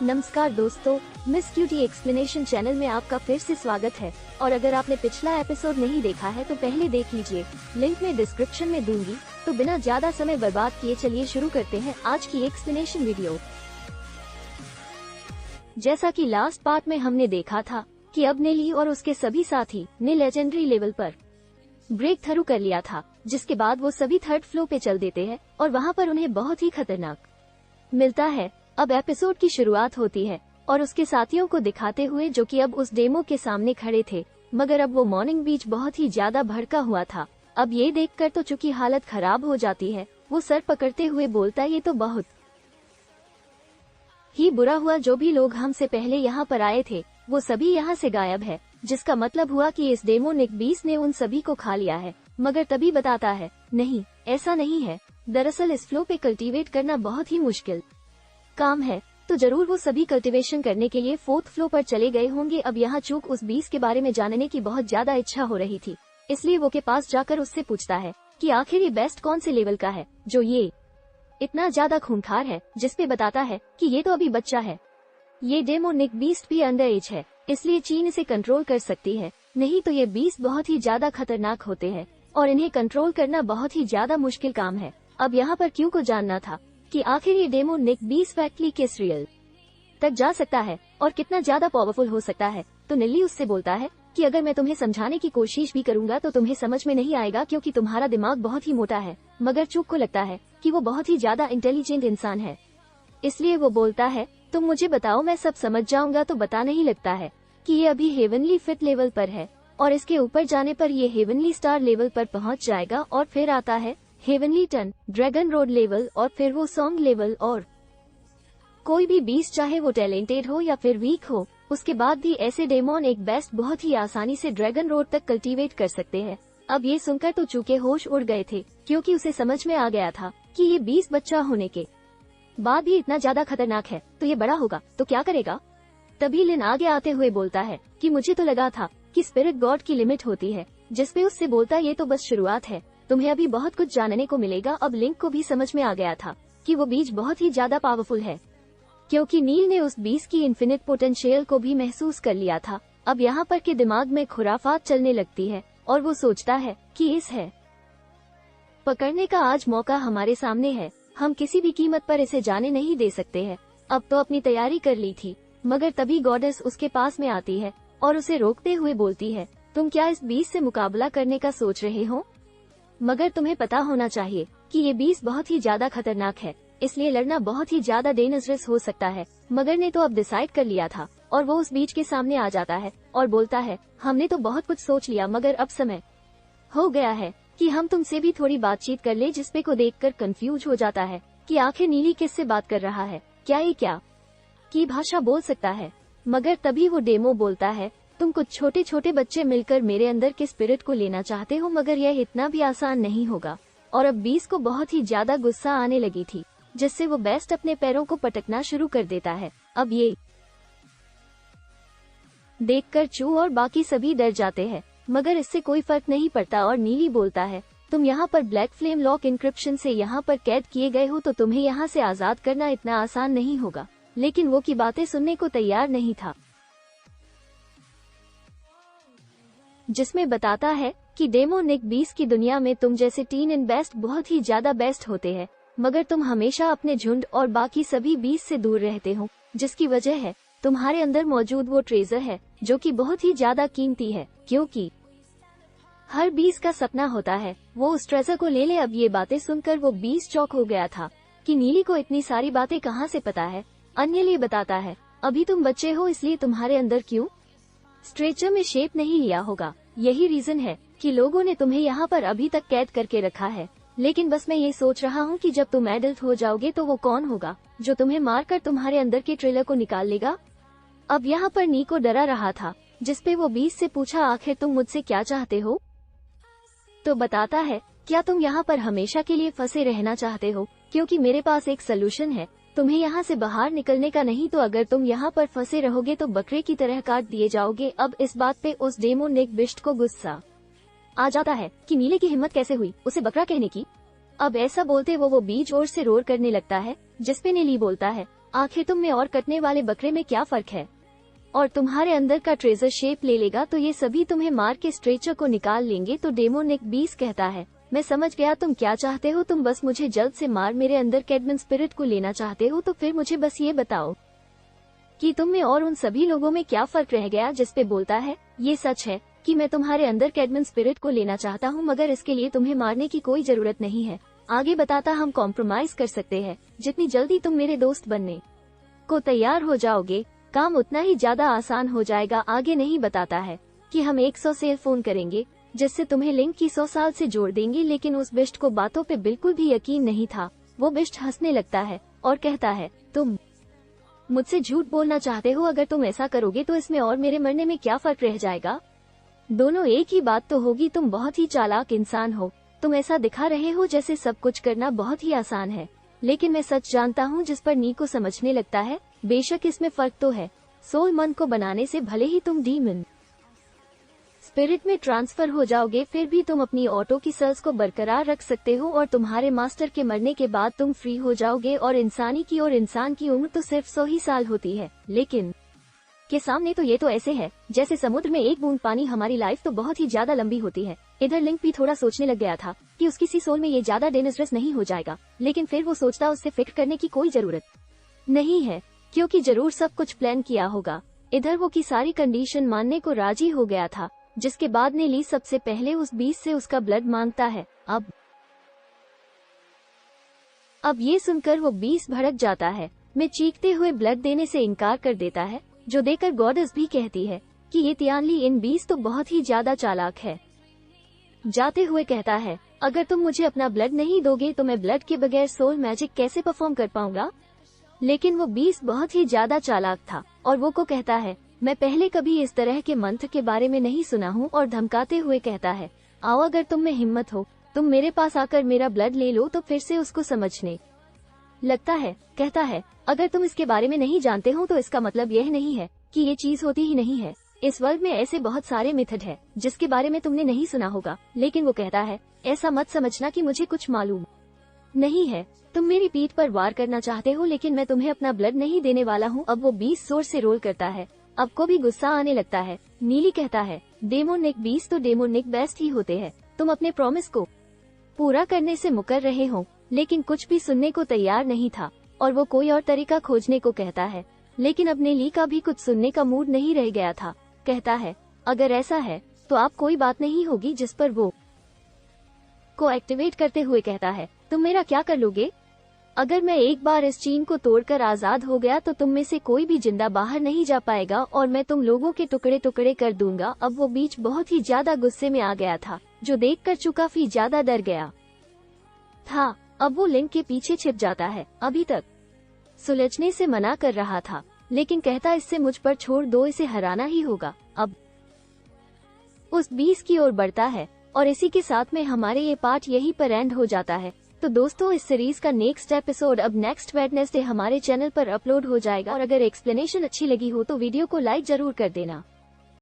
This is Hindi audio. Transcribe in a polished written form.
नमस्कार दोस्तों, मिस क्यूटी एक्सप्लेनेशन चैनल में आपका फिर से स्वागत है। और अगर आपने पिछला एपिसोड नहीं देखा है तो पहले देख लीजिए, लिंक में डिस्क्रिप्शन में दूंगी। तो बिना ज्यादा समय बर्बाद किए चलिए शुरू करते हैं आज की एक्सप्लेनेशन वीडियो। जैसा कि लास्ट पार्ट में हमने देखा था कि अब नेली और उसके सभी साथी ने लेजेंडरी लेवल पर ब्रेक थ्रू कर लिया था, जिसके बाद वो सभी थर्ड फ्लोर पे चल देते हैं और वहाँ पर उन्हें बहुत ही खतरनाक मिलता है। अब एपिसोड की शुरुआत होती है और उसके साथियों को दिखाते हुए जो कि अब उस डेमो के सामने खड़े थे, मगर अब वो मॉर्निंग बीच बहुत ही ज्यादा भड़का हुआ था। अब ये देखकर तो चूंकि हालत खराब हो जाती है, वो सर पकड़ते हुए बोलता है, ये तो बहुत ही बुरा हुआ, जो भी लोग हमसे पहले यहाँ पर आए थे वो सभी यहाँ से गायब है, जिसका मतलब हुआ कि इस डेमोनिक बीस्ट ने उन सभी को खा लिया है। मगर तभी बताता है, नहीं ऐसा नहीं है, दरअसल इस फ्लो पे कल्टीवेट करना बहुत ही मुश्किल काम है, तो जरूर वो सभी कल्टीवेशन करने के लिए फोर्थ फ्लोर पर चले गए होंगे। अब यहाँ चूक उस बीस के बारे में जानने की बहुत ज्यादा इच्छा हो रही थी, इसलिए वो के पास जाकर उससे पूछता है कि आखिर ये बेस्ट कौन से लेवल का है जो ये इतना ज्यादा खूंखार है, जिसपे बताता है कि ये तो अभी बच्चा है, ये डेमोनिक बीस्ट भी अंडर एज है, इसलिए चीन इसे कंट्रोल कर सकती है, नहीं तो ये बीस्ट बहुत ही ज्यादा खतरनाक होते हैं और इन्हें कंट्रोल करना बहुत ही ज्यादा मुश्किल काम है। अब यहाँ पर क्यों को जानना था कि आखिर ये डेमोनिक बीस्ट फैक्टली किस रियल तक जा सकता है और कितना ज्यादा पावरफुल हो सकता है। तो निल्ली उससे बोलता है कि अगर मैं तुम्हें समझाने की कोशिश भी करूंगा तो तुम्हें समझ में नहीं आएगा, क्योंकि तुम्हारा दिमाग बहुत ही मोटा है। मगर चूक को लगता है कि वो बहुत ही ज्यादा इंटेलिजेंट इंसान है, इसलिए वो बोलता है, तुम मुझे बताओ, मैं सब समझ जाऊंगा। तो बता नहीं लगता है कि ये अभी हेवनली फिट लेवल पर है और इसके ऊपर जाने पर ये हेवनली स्टार लेवल पर पहुंच जाएगा और फिर आता है heavenly ton, dragon road level और फिर वो सॉन्ग लेवल। और कोई भी बीस्ट, चाहे वो टैलेंटेड हो या फिर वीक हो, उसके बाद भी ऐसे डेमोन एक बेस्ट बहुत ही आसानी से ड्रैगन रोड तक कल्टीवेट कर सकते हैं। अब ये सुनकर तो चूके होश उड़ गए थे, क्योंकि उसे समझ में आ गया था कि ये 20 बच्चा होने के बाद भी इतना ज्यादा खतरनाक है, तो ये बड़ा होगा तो क्या करेगा। तभी लिन आगे आते हुए बोलता है कि मुझे तो लगा था कि स्पिरिट गॉड की लिमिट होती है, जिसपे उससे बोलता ये तो बस शुरुआत है, तुम्हें अभी बहुत कुछ जानने को मिलेगा। अब लिंक को भी समझ में आ गया था कि वो बीज बहुत ही ज्यादा पावरफुल है, क्योंकि नील ने उस बीज की इन्फिनिट पोटेंशियल को भी महसूस कर लिया था। अब यहाँ पर के दिमाग में खुराफात चलने लगती है और वो सोचता है कि इस है पकड़ने का आज मौका हमारे सामने है, हम किसी भी कीमत पर इसे जाने नहीं दे सकते हैं। अब तो अपनी तैयारी कर ली थी, मगर तभी गॉडेस उसके पास में आती है और उसे रोकते हुए बोलती है, तुम क्या इस बीज से मुकाबला करने का सोच रहे हो? मगर तुम्हें पता होना चाहिए कि ये बीज बहुत ही ज्यादा खतरनाक है, इसलिए लड़ना बहुत ही ज्यादा डेंजरस हो सकता है। मगर ने तो अब डिसाइड कर लिया था और वो उस बीज के सामने आ जाता है और बोलता है, हमने तो बहुत कुछ सोच लिया, मगर अब समय हो गया है कि हम तुमसे भी थोड़ी बातचीत कर ले। जिसपे को देखकर कंफ्यूज हो जाता है कि आखिर नीली किससे बात कर रहा है, क्या ये क्या की भाषा बोल सकता है। मगर तभी वो डेमो बोलता है, तुम कुछ छोटे छोटे बच्चे मिलकर मेरे अंदर के स्पिरिट को लेना चाहते हो, मगर यह इतना भी आसान नहीं होगा। और अब बीस को बहुत ही ज्यादा गुस्सा आने लगी थी, जिससे वो बेस्ट अपने पैरों को पटकना शुरू कर देता है। अब ये देखकर चू और बाकी सभी डर जाते हैं, मगर इससे कोई फर्क नहीं पड़ता और नीली बोलता है, तुम यहाँ पर ब्लैक फ्लेम लॉक इंक्रिप्शन से यहाँ पर कैद किए गए हो, तो तुम्हें यहाँ से आजाद करना इतना आसान नहीं होगा। लेकिन वो की बातें सुनने को तैयार नहीं था, जिसमें बताता है कि डेमोनिक बीस की दुनिया में तुम जैसे टीन इन बेस्ट बहुत ही ज्यादा बेस्ट होते हैं, मगर तुम हमेशा अपने झुंड और बाकी सभी बीस से दूर रहते हो, जिसकी वजह है तुम्हारे अंदर मौजूद वो ट्रेजर है जो कि बहुत ही ज्यादा कीमती है, क्योंकि हर बीस का सपना होता है वो उस ट्रेजर को ले ले। अब ये बातें सुनकर वो बीस चौंक हो गया था कि नीली को इतनी सारी बातें कहाँ से पता है। अन्य लिए बताता है, अभी तुम बच्चे हो, इसलिए तुम्हारे अंदर क्यों स्ट्रेचर में शेप नहीं लिया होगा, यही रीजन है कि लोगों ने तुम्हें यहाँ पर अभी तक कैद करके रखा है। लेकिन बस मैं ये सोच रहा हूँ कि जब तुम एडल्ट हो जाओगे तो वो कौन होगा जो तुम्हें मारकर तुम्हारे अंदर के ट्रेलर को निकाल लेगा। अब यहाँ पर नीको डरा रहा था, जिसपे वो बीस से पूछा, आखिर तुम मुझसे क्या चाहते हो? तो बताता है, क्या तुम यहाँ पर हमेशा के लिए फंसे रहना चाहते हो? क्योंकि मेरे पास एक सोल्यूशन है, तुम्हें यहाँ से बाहर निकलने का, नहीं तो अगर तुम यहाँ पर फंसे रहोगे तो बकरे की तरह काट दिए जाओगे। अब इस बात पे उस डेमोनिक बिस्ट को गुस्सा आ जाता है कि नीले की हिम्मत कैसे हुई उसे बकरा कहने की। अब ऐसा बोलते वो बीच ओर से रोर करने लगता है, जिसपे नीली बोलता है, आखिर तुम में और कटने वाले बकरे में क्या फर्क है? और तुम्हारे अंदर का ट्रेजर शेप ले लेगा तो ये सभी तुम्हें मार के स्ट्रेचर को निकाल लेंगे। तो डेमोनिक बीस्ट कहता है, मैं समझ गया तुम क्या चाहते हो, तुम बस मुझे जल्द से मार मेरे अंदर कैडमन स्पिरिट को लेना चाहते हो। तो फिर मुझे बस ये बताओ कि तुम में और उन सभी लोगों में क्या फर्क रह गया? जिस पे बोलता है, ये सच है कि मैं तुम्हारे अंदर कैडमन स्पिरिट को लेना चाहता हूँ, मगर इसके लिए तुम्हें मारने की कोई जरूरत नहीं है। आगे बताता, हम कॉम्प्रोमाइज कर सकते हैं। जितनी जल्दी तुम मेरे दोस्त बनने को तैयार हो जाओगे, काम उतना ही ज्यादा आसान हो जाएगा। आगे नहीं बताता है कि हम 100 से फोन करेंगे जिससे तुम्हें लिंक की 100 साल से जोड़ देंगे। लेकिन उस बिस्ट को बातों पे बिल्कुल भी यकीन नहीं था। वो बिस्ट हंसने लगता है और कहता है, तुम मुझसे झूठ बोलना चाहते हो? अगर तुम ऐसा करोगे तो इसमें और मेरे मरने में क्या फर्क रह जाएगा? दोनों एक ही बात तो होगी। तुम बहुत ही चालाक इंसान हो। तुम ऐसा दिखा रहे हो जैसे सब कुछ करना बहुत ही आसान है, लेकिन मैं सच जानता हूँ। जिस पर नीको समझने लगता है, बेशक इसमें फर्क तो है। सोल मन को बनाने से भले ही तुम डीमन स्पिरिट में ट्रांसफर हो जाओगे, फिर भी तुम अपनी ऑटो की सेल्स को बरकरार रख सकते हो और तुम्हारे मास्टर के मरने के बाद तुम फ्री हो जाओगे। और इंसान की उम्र तो सिर्फ 100 ही साल होती है, लेकिन के सामने तो ये तो ऐसे है जैसे समुद्र में एक बूंद पानी। हमारी लाइफ तो बहुत ही ज्यादा लंबी होती है। इधर लिंक भी थोड़ा सोचने लग गया था कि उसकी सी सोल में ये ज्यादा डेंजरस नहीं हो जाएगा, लेकिन फिर वो सोचता उससे फिक्र करने की कोई जरूरत नहीं है, क्योंकि जरूर सब कुछ प्लान किया होगा। इधर वो की सारी कंडीशन मानने को राजी हो गया था, जिसके बाद नेली सबसे पहले उस बीस्ट से उसका ब्लड मांगता है। अब ये सुनकर वो बीस्ट भड़क जाता है, मैं चीखते हुए ब्लड देने से इनकार कर देता है, जो देकर गॉडेस भी कहती है कि ये तियानली इन बीस्ट तो बहुत ही ज्यादा चालाक है। जाते हुए कहता है, अगर तुम मुझे अपना ब्लड नहीं दोगे तो मैं ब्लड के बगैर सोल मैजिक कैसे परफॉर्म कर पाऊंगा? लेकिन वो बीस्ट बहुत ही ज्यादा चालाक था और वो को कहता है, मैं पहले कभी इस तरह के मंत्र के बारे में नहीं सुना हूँ। और धमकाते हुए कहता है, आओ अगर तुम में हिम्मत हो तुम मेरे पास आकर मेरा ब्लड ले लो। तो फिर से उसको समझने लगता है, कहता है, अगर तुम इसके बारे में नहीं जानते हो तो इसका मतलब यह नहीं है कि ये चीज होती ही नहीं है। इस वर्ल्ड में ऐसे बहुत सारे मेथड है जिसके बारे में तुमने नहीं सुना होगा। लेकिन वो कहता है, ऐसा मत समझना कि मुझे कुछ मालूम नहीं है। तुम मेरी पीठ पर वार करना चाहते हो, लेकिन मैं तुम्हें अपना ब्लड नहीं देने वाला हूँ। अब वो बीस्ट जोर से रोल करता है। अब को भी गुस्सा आने लगता है। नीली कहता है, डेमोनिक बीस्ट तो डेमोनिक बेस्ट ही होते हैं। तुम अपने प्रॉमिस को पूरा करने से मुकर रहे हो। लेकिन कुछ भी सुनने को तैयार नहीं था और वो कोई और तरीका खोजने को कहता है। लेकिन अब नेली का भी कुछ सुनने का मूड नहीं रह गया था। कहता है, अगर ऐसा है तो आप कोई बात नहीं होगी। जिस पर वो को एक्टिवेट करते हुए कहता है, तुम मेरा क्या कर लोगे? अगर मैं एक बार इस चीन को तोड़कर आजाद हो गया तो तुम में से कोई भी जिंदा बाहर नहीं जा पाएगा और मैं तुम लोगों के टुकड़े टुकड़े कर दूंगा। अब वो बीच बहुत ही ज्यादा गुस्से में आ गया था, जो देखकर काफी ज्यादा डर गया था। अब वो लिंक के पीछे छिप जाता है। अभी तक सुलझने से मना कर रहा था, लेकिन कहता, इससे मुझ पर छोड़ दो, इसे हराना ही होगा। अब उस बीस की ओर बढ़ता है और इसी के साथ में हमारे ये पार्ट यहीं पर एंड हो जाता है। तो दोस्तों, इस सीरीज का नेक्स्ट एपिसोड अब नेक्स्ट वेडनेसडे हमारे चैनल पर अपलोड हो जाएगा। और अगर एक्सप्लेनेशन अच्छी लगी हो तो वीडियो को लाइक जरूर कर देना।